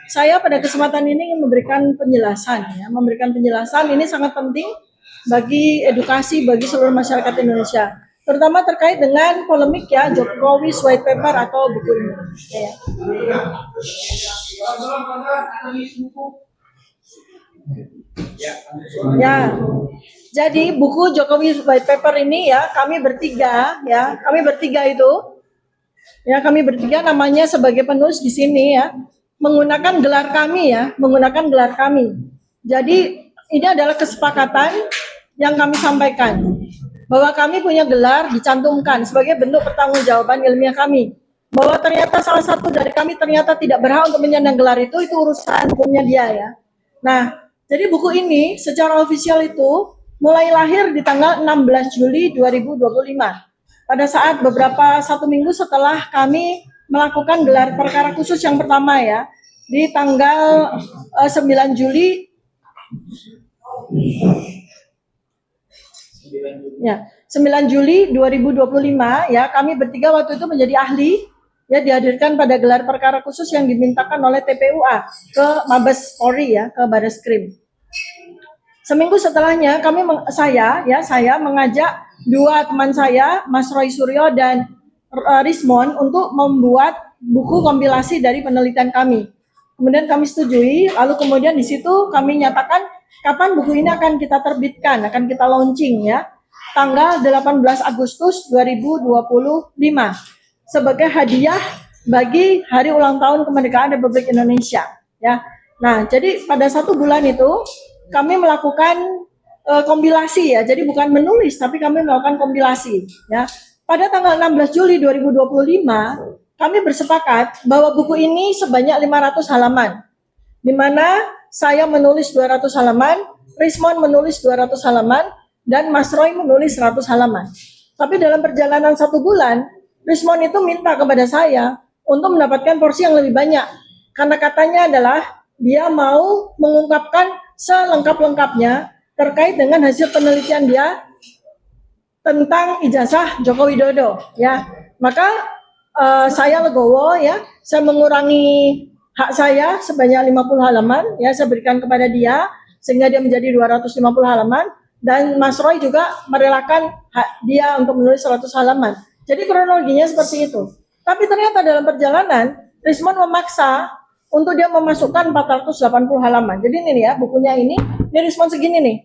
Saya pada kesempatan ini ingin memberikan penjelasan, ya. Memberikan penjelasan ini sangat penting bagi edukasi bagi seluruh masyarakat Indonesia, terutama terkait dengan polemik ya Jokowi's White Paper atau buku ini. Ya, jadi buku Jokowi White Paper ini ya kami bertiga kami bertiga namanya sebagai penulis di sini ya menggunakan gelar kami. Jadi ini adalah kesepakatan yang kami sampaikan bahwa kami punya gelar dicantumkan sebagai bentuk pertanggungjawaban ilmiah kami. Bahwa ternyata salah satu dari kami ternyata tidak berhak untuk menyandang gelar itu urusan hukumnya dia ya. Nah, jadi buku ini secara ofisial itu mulai lahir di tanggal 16 Juli 2025. Pada saat satu minggu setelah kami melakukan gelar perkara khusus yang pertama ya, di tanggal 9 Juli 2025 ya, kami bertiga waktu itu menjadi ahli ya, dihadirkan pada gelar perkara khusus yang dimintakan oleh TPUA ke Mabes Polri ya, ke Barreskrim. Seminggu setelahnya saya mengajak dua teman saya, Mas Roy Suryo dan Rismon, untuk membuat buku kompilasi dari penelitian kami. Kemudian kami setujui, lalu kemudian di situ kami nyatakan kapan buku ini akan kita terbitkan, akan kita launching ya, tanggal 18 Agustus 2025 sebagai hadiah bagi hari ulang tahun kemerdekaan Republik Indonesia ya. Nah, jadi pada 1 bulan itu kami melakukan kompilasi ya, jadi bukan menulis tapi kami melakukan kompilasi ya. Pada tanggal 16 Juli 2025 kami bersepakat bahwa buku ini sebanyak 500 halaman, di mana saya menulis 200 halaman, Rismon menulis 200 halaman, dan Mas Roy menulis 100 halaman. Tapi dalam perjalanan 1 bulan, Rismon itu minta kepada saya untuk mendapatkan porsi yang lebih banyak, karena katanya adalah dia mau mengungkapkan selengkap-lengkapnya terkait dengan hasil penelitian dia tentang ijazah Joko Widodo ya. Maka saya legowo ya, saya mengurangi hak saya sebanyak 50 halaman ya, saya berikan kepada dia sehingga dia menjadi 250 halaman, dan Mas Roy juga merelakan hak dia untuk menulis 100 halaman. Jadi kronologinya seperti itu. Tapi ternyata dalam perjalanan Rismon memaksa untuk dia memasukkan 480 halaman. Jadi ini ya, bukunya ini Rismon segini nih.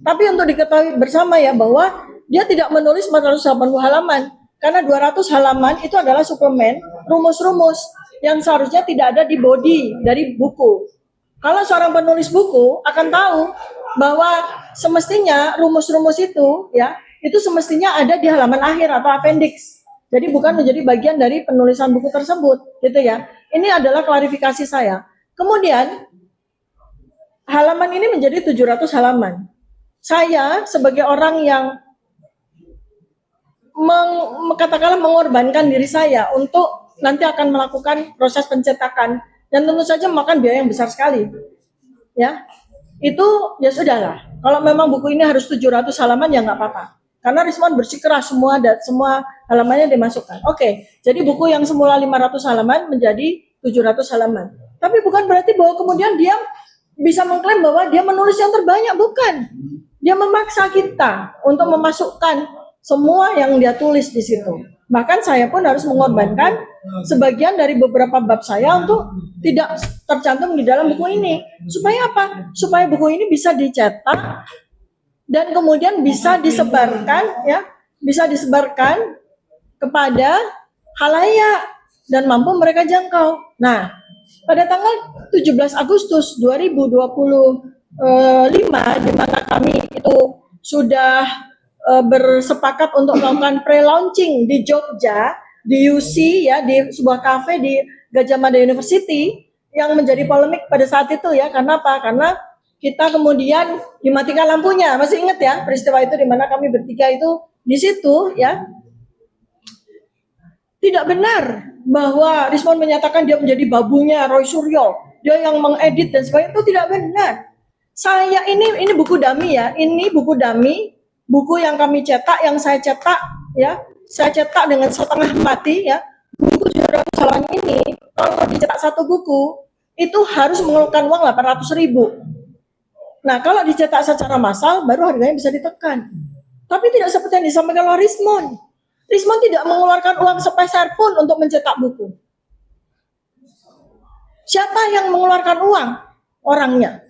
Tapi untuk diketahui bersama ya bahwa dia tidak menulis 480 halaman, karena 200 halaman itu adalah suplemen, rumus-rumus yang seharusnya tidak ada di body dari buku. Kalau seorang penulis buku akan tahu bahwa semestinya rumus-rumus itu ya, itu semestinya ada di halaman akhir atau appendix. Jadi bukan menjadi bagian dari penulisan buku tersebut, gitu ya. Ini adalah klarifikasi saya. Kemudian halaman ini menjadi 700 halaman. Saya sebagai orang yang katakanlah mengorbankan diri saya untuk nanti akan melakukan proses pencetakan, dan tentu saja memakan biaya yang besar sekali. Ya. Itu ya sudahlah. Kalau memang buku ini harus 700 halaman ya nggak apa-apa. Karena Rismon bersikeras semua halamannya dimasukkan. Oke, jadi buku yang semula 500 halaman menjadi 700 halaman. Tapi bukan berarti bahwa kemudian dia bisa mengklaim bahwa dia menulis yang terbanyak, bukan. Dia memaksa kita untuk memasukkan semua yang dia tulis di situ. Bahkan saya pun harus mengorbankan sebagian dari beberapa bab saya untuk tidak tercantum di dalam buku ini. Supaya apa? Supaya buku ini bisa dicetak dan kemudian bisa disebarkan ya, bisa disebarkan kepada khalayak dan mampu mereka jangkau. Nah, pada tanggal 17 Agustus 2025 di mana kami itu sudah bersepakat untuk melakukan pre-launching di Jogja, di UC ya, di sebuah kafe di Gajah Mada University, yang menjadi polemik pada saat itu ya. Karena apa? Karena kita kemudian dimatikan lampunya. Masih ingat ya peristiwa itu di mana kami bertiga itu di situ ya. Tidak benar bahwa Rismon menyatakan dia menjadi babunya Roy Suryo, dia yang mengedit dan sebagainya. Itu tidak benar. Saya ini buku dummy ya. Ini buku dummy, buku yang kami cetak, yang saya cetak ya. Saya cetak dengan setengah mati ya. Buku 700 halaman ini kalau dicetak satu buku itu harus mengeluarkan uang 800.000. Nah, kalau dicetak secara massal, baru harganya bisa ditekan. Tapi tidak seperti yang disampaikan oleh Rismon. Rismon tidak mengeluarkan uang sepeser pun untuk mencetak buku. Siapa yang mengeluarkan uang? Orangnya.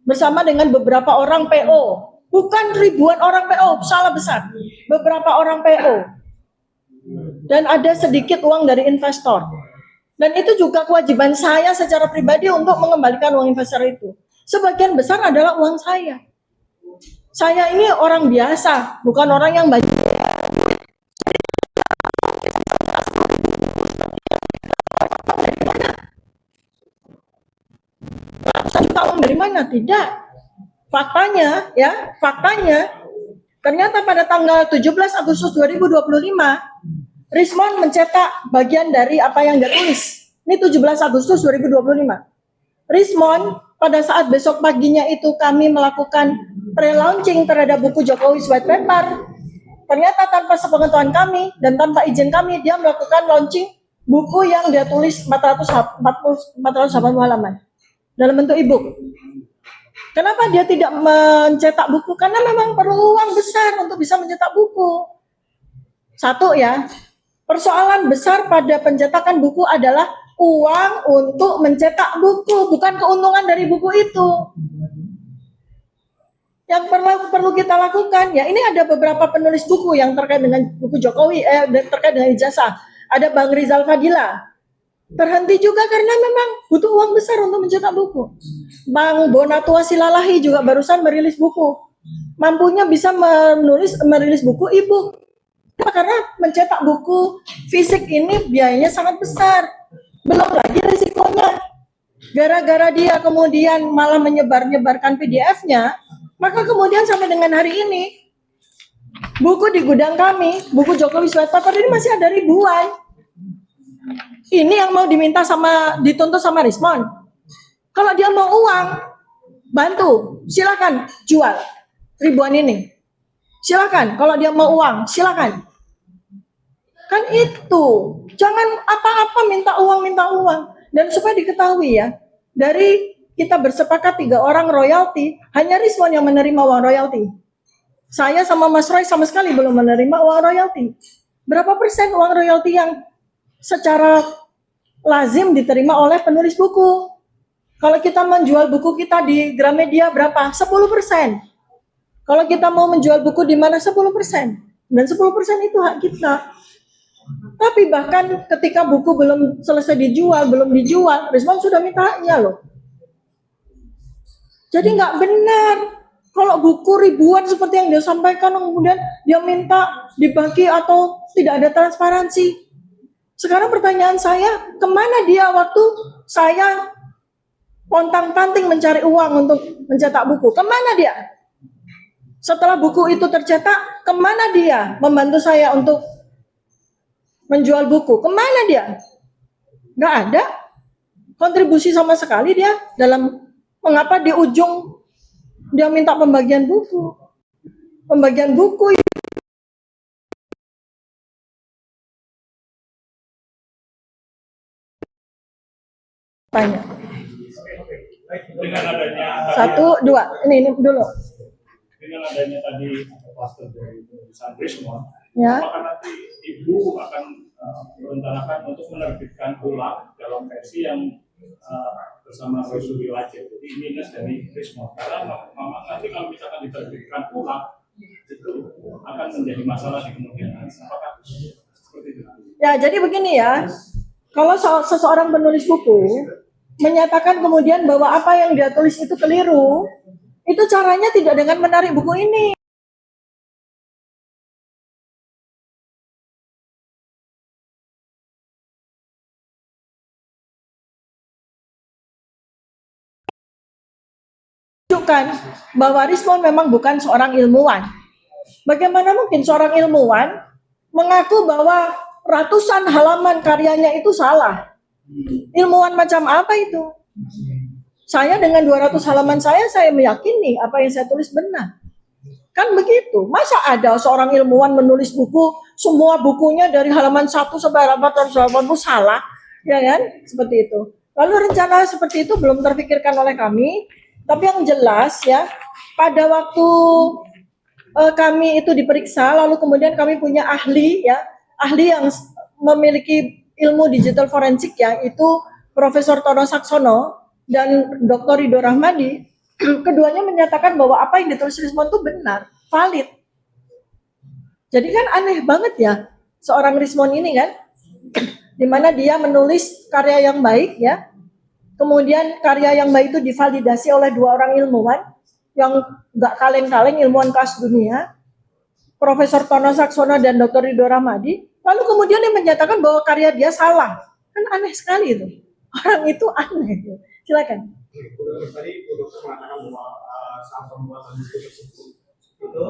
Bersama dengan beberapa orang PO. Bukan ribuan orang PO, salah besar. Beberapa orang PO. Dan ada sedikit uang dari investor. Dan itu juga kewajiban saya secara pribadi untuk mengembalikan uang investor itu. Sebagian besar adalah uang saya. Saya ini orang biasa, bukan orang yang banyak. Ratusan juta uang dari mana? Tidak. Faktanya, ternyata pada tanggal 17 Agustus 2025, Rismon mencetak bagian dari apa yang dia tulis. Ini 17 Agustus 2025. Rismon pada saat besok paginya itu kami melakukan pre-launching terhadap buku Jokowi's White Paper. Ternyata tanpa sepengetahuan kami dan tanpa izin kami, dia melakukan launching buku yang dia tulis 480 halaman dalam bentuk e-book. Kenapa dia tidak mencetak buku? Karena memang perlu uang besar untuk bisa mencetak buku. Satu ya, persoalan besar pada pencetakan buku adalah uang untuk mencetak buku, bukan keuntungan dari buku itu. Yang perlu kita lakukan, ya ini ada beberapa penulis buku yang terkait dengan buku Jokowi, terkait dengan ijazah. Ada Bang Rizal Fadila, terhenti juga karena memang butuh uang besar untuk mencetak buku. Bang Bonatua Silalahi juga barusan merilis buku. Mampunya bisa merilis buku e-book. Karena mencetak buku fisik ini biayanya sangat besar. Belum lagi risikonya. Gara-gara dia kemudian malah menyebarkan PDF-nya, maka kemudian sampai dengan hari ini, buku di gudang kami, buku Jokowi's White Paper ini masih ada ribuan. Ini yang mau dituntut sama Rismon. Kalau dia mau uang, bantu, silakan jual ribuan ini. Silakan, kalau dia mau uang, silakan. Kan itu, jangan apa-apa minta uang. Dan supaya diketahui ya, dari kita bersepakat 3 orang royalti, hanya Rismon yang menerima uang royalti. Saya sama Mas Roy sama sekali belum menerima uang royalti. Berapa persen uang royalti yang secara lazim diterima oleh penulis buku? Kalau kita menjual buku kita di Gramedia berapa? 10%. Kalau kita mau menjual buku di mana 10%. Dan 10% itu hak kita. Tapi bahkan ketika buku belum selesai belum dijual, Rismon sudah minta haknya loh. Jadi nggak benar. Kalau buku ribuan seperti yang dia sampaikan, kemudian dia minta dibagi atau tidak ada transparansi. Sekarang pertanyaan saya, kemana dia waktu saya pontang-panting mencari uang untuk mencetak buku? Kemana dia? Setelah buku itu tercetak, kemana dia membantu saya untuk menjual buku? Kemana dia? Nggak ada kontribusi sama sekali dia dalam mengapa di ujung dia minta pembagian buku. Pembagian buku banyak. Dengan adanya 1, 2, ini dulu. Dengan adanya tadi kluster dari perusahaan Rismon, Ya. apakah nanti Ibu akan merencanakan untuk menerbitkan ulang dalam versi yang bersama Roy Suryowaji? Jadi ini dari Rismon. Karena memang nanti kalau misalkan diterbitkan ulang, itu akan menjadi masalah di kemudian hari. Apakah seperti itu? Ya, jadi begini ya. Kalau seseorang penulis buku menyatakan kemudian bahwa apa yang dia tulis itu keliru, itu caranya tidak dengan menarik buku ini. Tunjukkan bahwa Rismon memang bukan seorang ilmuwan. Bagaimana mungkin seorang ilmuwan mengaku bahwa ratusan halaman karyanya itu salah? Ilmuwan macam apa itu? Saya dengan 200 halaman saya meyakini apa yang saya tulis benar. Kan begitu. Masa ada seorang ilmuwan menulis buku, semua bukunya dari halaman 1 sampai halaman 480 salah? Ya kan? Seperti itu. Lalu rencana seperti itu belum terpikirkan oleh kami, tapi yang jelas ya, pada waktu kami itu diperiksa, lalu kemudian kami punya ahli ya, ahli yang memiliki ilmu digital forensik ya, itu Profesor Tono Saksono dan Dr. Ridho Rahmadi, keduanya menyatakan bahwa apa yang ditulis Rismon itu benar, valid. Jadi kan aneh banget ya seorang Rismon ini kan, di mana dia menulis karya yang baik ya, kemudian karya yang baik itu divalidasi oleh dua orang ilmuwan yang gak kaleng-kaleng, ilmuwan kelas dunia, Profesor Tono Saksono dan Dr. Ridho Rahmadi, lalu kemudian dia menyatakan bahwa karya dia salah. Kan aneh sekali itu. Orang itu aneh. Silakan. Tadi dokter mengatakan bahwa saat pembuatan buku tersebut itu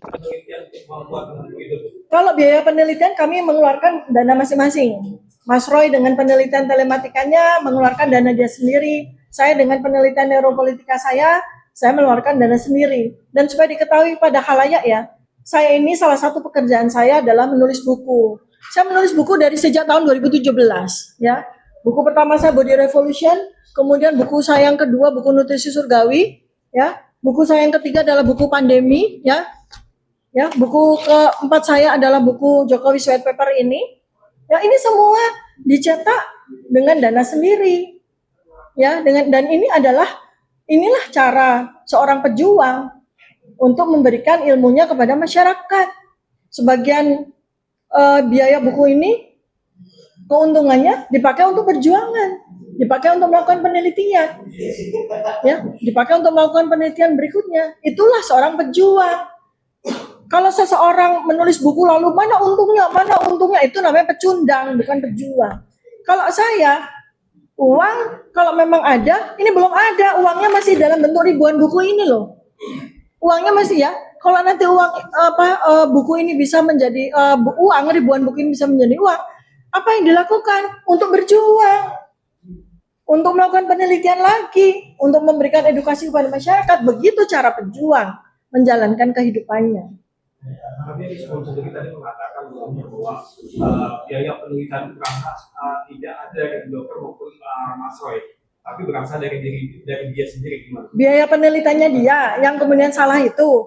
penelitian untuk membuat buku itu. Kalau biaya penelitian kami mengeluarkan dana masing-masing. Mas Roy dengan penelitian telematikanya mengeluarkan dana dia sendiri. Saya dengan penelitian neuropolitika saya mengeluarkan dana sendiri. Dan supaya diketahui pada khalayak ya, saya ini salah satu pekerjaan saya adalah menulis buku. Saya menulis buku dari sejak tahun 2017 ya. Buku pertama saya Body Revolution, kemudian buku saya yang kedua buku Nutrisi Surgawi ya. Buku saya yang ketiga adalah buku Pandemi ya. Ya, buku keempat saya adalah buku Jokowi Sweat Paper ini. Ya, ini semua dicetak dengan dana sendiri. Ya, dan inilah cara seorang pejuang untuk memberikan ilmunya kepada masyarakat. Sebagian biaya buku ini keuntungannya dipakai untuk perjuangan, dipakai untuk melakukan penelitian. Ya, dipakai untuk melakukan penelitian berikutnya. Itulah seorang pejuang. Kalau seseorang menulis buku lalu mana untungnya itu namanya pecundang, bukan pejuang. Kalau saya, uang kalau memang ada, ini belum ada, uangnya masih dalam bentuk ribuan buku ini loh. Uangnya masih ya. Kalau nanti buku ini bisa menjadi uang, ribuan buku ini bisa menjadi uang, apa yang dilakukan? Untuk berjuang, untuk melakukan penelitian lagi, untuk memberikan edukasi kepada masyarakat. Begitu cara pejuang menjalankan kehidupannya. Tapi respon sendiri tadi mengatakan bahwa biaya penelitian berangkat tidak ada dari dokter maupun Mas Roy, tapi berasal dari dia sendiri gimana? Biaya penelitiannya dia yang kemudian salah itu.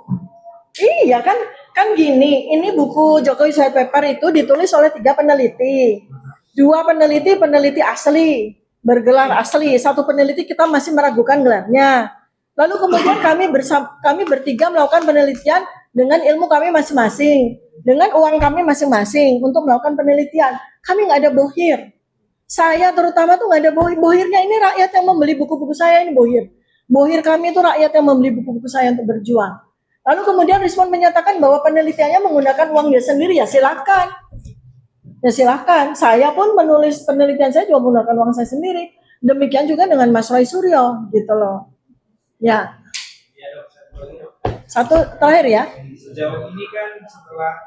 Iya kan gini, ini buku Jokowi Sweat Paper itu ditulis oleh 3 peneliti. 2 peneliti asli, bergelar asli. 1 peneliti kita masih meragukan gelarnya. Lalu kemudian kami bertiga melakukan penelitian dengan ilmu kami masing-masing, dengan uang kami masing-masing untuk melakukan penelitian. Kami nggak ada bohir. Saya terutama tuh nggak ada bohir. Bohirnya ini rakyat yang membeli buku-buku saya ini bohir. Bohir kami itu rakyat yang membeli buku-buku saya untuk berjuang. Lalu kemudian Rismon menyatakan bahwa penelitiannya menggunakan uang dia sendiri, ya silakan. Ya silakan. Saya pun menulis penelitian saya juga menggunakan uang saya sendiri. Demikian juga dengan Mas Roy Suryo, gitu loh. Ya. Satu terakhir ya. Sejauh ini kan setelah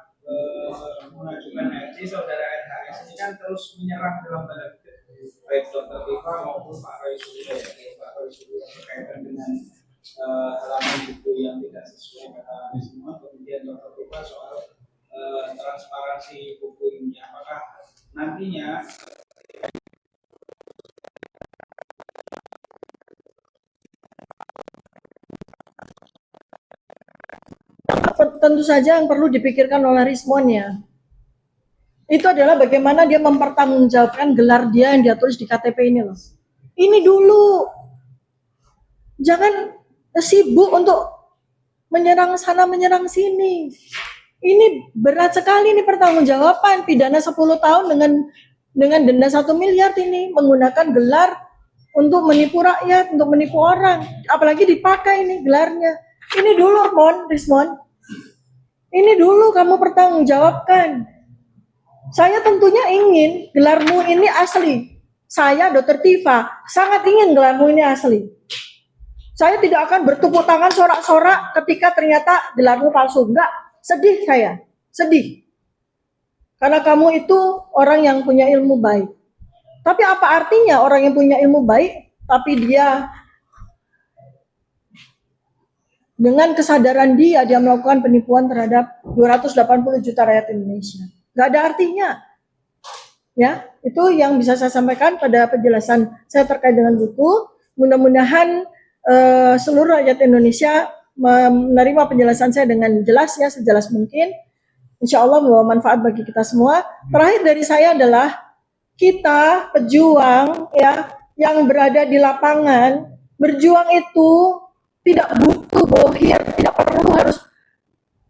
mengajukan RT, saudara RHS ini kan terus menyerah dalam tanda kutip, baik Dr. Tifa maupun Pak Roy Suryo, Pak Roy Suryo berkaitan dengan halaman buku yang tidak sesuai mekanisme, kemudian Dr. Tifa soal transparansi buku ini. Apakah nantinya tentu saja yang perlu dipikirkan oleh Rismon ya, itu adalah bagaimana dia mempertanggungjawabkan gelar dia yang dia tulis di KTP ini loh. Ini dulu, jangan sibuk untuk menyerang sana menyerang sini. Ini berat sekali nih pertanggungjawaban, pidana 10 tahun dengan denda 1 miliar ini, menggunakan gelar untuk menipu rakyat, untuk menipu orang, apalagi dipakai ini gelarnya. Ini dulu Rismon. Ini dulu kamu pertanggungjawabkan. Saya tentunya ingin gelarmu ini asli. Saya, Dr. Tifa, sangat ingin gelarmu ini asli. Saya tidak akan bertepuk tangan sorak-sorak ketika ternyata gelarmu palsu. Enggak, sedih saya. Sedih. Karena kamu itu orang yang punya ilmu baik. Tapi apa artinya orang yang punya ilmu baik, tapi dia dengan kesadaran dia melakukan penipuan terhadap 280 juta rakyat Indonesia. Gak ada artinya. Ya, itu yang bisa saya sampaikan pada penjelasan saya terkait dengan buku. Mudah-mudahan seluruh rakyat Indonesia menerima penjelasan saya dengan jelas ya, sejelas mungkin. Insya Allah membawa manfaat bagi kita semua. Terakhir dari saya adalah kita pejuang ya yang berada di lapangan, berjuang itu tidak butuh bohir, tidak perlu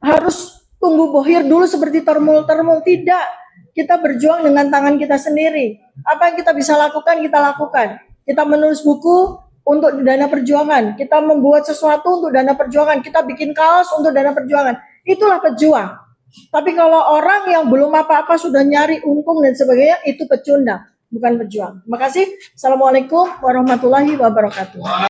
harus tunggu bohir dulu seperti termul-termul, tidak. Kita berjuang dengan tangan kita sendiri. Apa yang kita bisa lakukan, kita lakukan. Kita menulis buku untuk dana perjuangan. Kita membuat sesuatu untuk dana perjuangan. Kita bikin kaos untuk dana perjuangan. Itulah pejuang. Tapi kalau orang yang belum apa-apa sudah nyari untung dan sebagainya, itu pecundang, bukan pejuang. Terima kasih. Assalamualaikum warahmatullahi wabarakatuh.